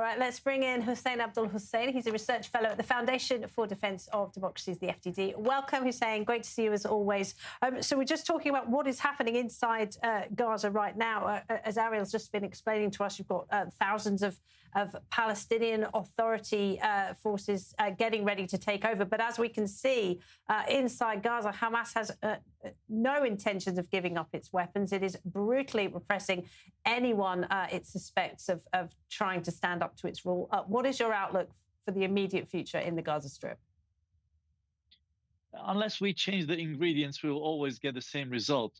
right, let's bring in Hussain Abdul-Hussain. He's a research fellow at the Foundation for Defence of Democracies, the FDD. Welcome, Hussain. Great to see you as always. So we're just talking about what is happening inside Gaza right now. As Ariel's just been explaining to us, you've got thousands of Palestinian Authority forces getting ready to take over. But as we can see, inside Gaza, Hamas has no intentions of giving up its weapons. It is brutally repressing anyone it suspects of trying to stand up to its rule. What is your outlook for the immediate future in the Gaza Strip? Unless we change the ingredients, we will always get the same result.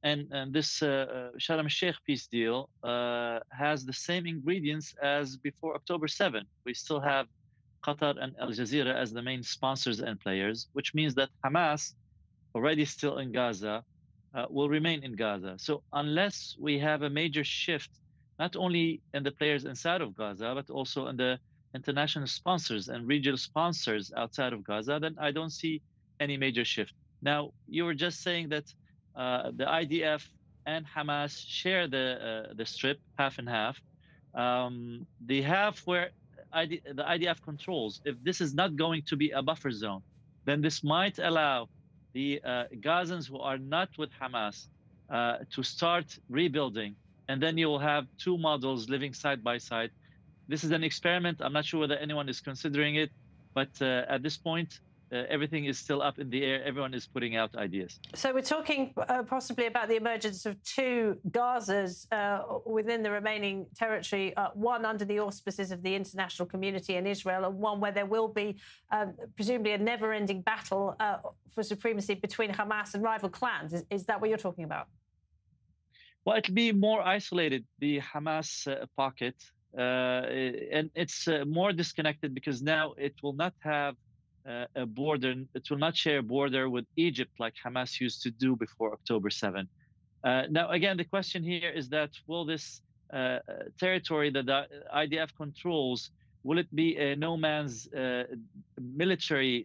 And this Sharm el-Sheikh peace deal has the same ingredients as before October 7. We still have Qatar and Al Jazeera as the main sponsors and players, which means that Hamas, already still in Gaza, will remain in Gaza. So unless we have a major shift, not only in the players inside of Gaza, but also in the international sponsors and regional sponsors outside of Gaza, then I don't see any major shift. Now, you were just saying that the IDF and Hamas share the strip half and half. The half where the IDF controls, if this is not going to be a buffer zone, then this might allow the Gazans who are not with Hamas to start rebuilding. And then you will have two models living side by side. This is an experiment. I'm not sure whether anyone is considering it, but at this point, everything is still up in the air. Everyone is putting out ideas. So we're talking possibly about the emergence of two Gazas within the remaining territory, one under the auspices of the international community and Israel, and one where there will be presumably a never-ending battle for supremacy between Hamas and rival clans. Is that what you're talking about? Well, it'll be more isolated, the Hamas pocket, and it's more disconnected because now it will not have a border. It will not share a border with Egypt like Hamas used to do before October 7. Now, again, the question here is that will this territory that the IDF controls, will it be a no man's military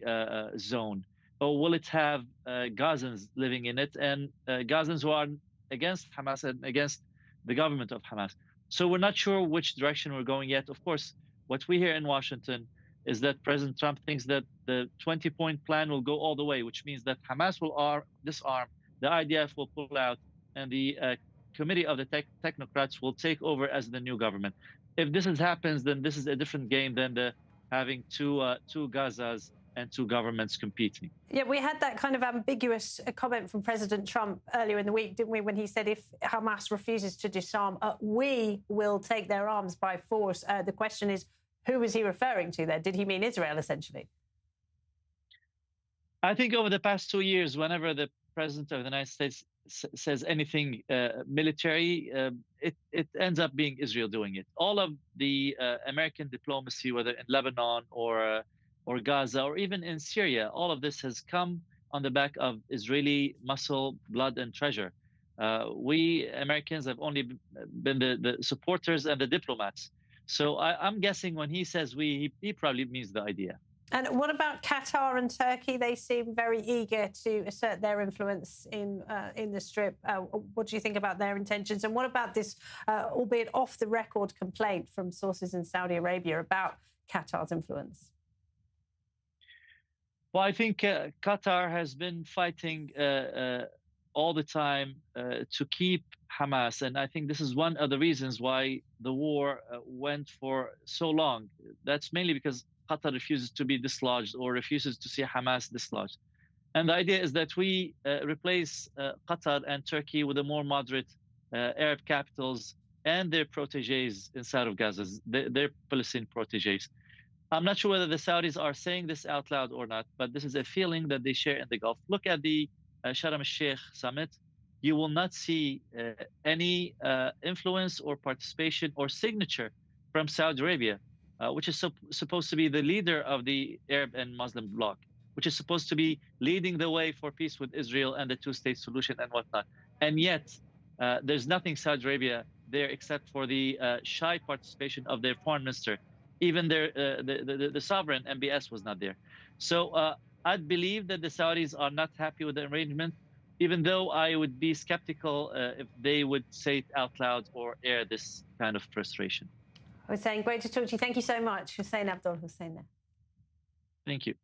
zone, or will it have Gazans living in it and Gazans who are against Hamas and against the government of Hamas? So we're not sure which direction we're going yet. Of course, what we hear in Washington is that President Trump thinks that the 20-point plan will go all the way, which means that Hamas will disarm, the IDF will pull out, and the committee of the technocrats will take over as the new government. If this happens, then this is a different game than having two Gazas and two governments competing. Yeah, we had that kind of ambiguous comment from President Trump earlier in the week, didn't we, when he said if Hamas refuses to disarm, we will take their arms by force. The question is, who was he referring to there? Did he mean Israel, essentially? I think over the past 2 years, whenever the president of the United States says anything military, it ends up being Israel doing it. All of the American diplomacy, whether in Lebanon or Gaza or even in Syria, all of this has come on the back of Israeli muscle, blood, and treasure. We Americans have only been the supporters and the diplomats. So I'm guessing when he says we, he probably means the idea. And what about Qatar and Turkey? They seem very eager to assert their influence in the Strip. What do you think about their intentions? And what about this, albeit off-the-record complaint from sources in Saudi Arabia about Qatar's influence? Well, I think Qatar has been fighting all the time to keep Hamas. And I think this is one of the reasons why the war went for so long. That's mainly because Qatar refuses to be dislodged or refuses to see Hamas dislodged. And the idea is that we replace Qatar and Turkey with the more moderate Arab capitals and their proteges inside of Gaza, their Palestinian proteges. I'm not sure whether the Saudis are saying this out loud or not, but this is a feeling that they share in the Gulf. Look at the Sharm el-Sheikh summit. You will not see any influence or participation or signature from Saudi Arabia, which is supposed to be the leader of the Arab and Muslim bloc, which is supposed to be leading the way for peace with Israel and the two-state solution and whatnot. And yet, there's nothing Saudi Arabia there except for the shy participation of their foreign minister. Even the sovereign MBS was not there. So I'd believe that the Saudis are not happy with the arrangement, even though I would be skeptical if they would say it out loud or air this kind of frustration. Hussain, great to talk to you. Thank you so much, Hussain Abdul-Hussain there. Thank you.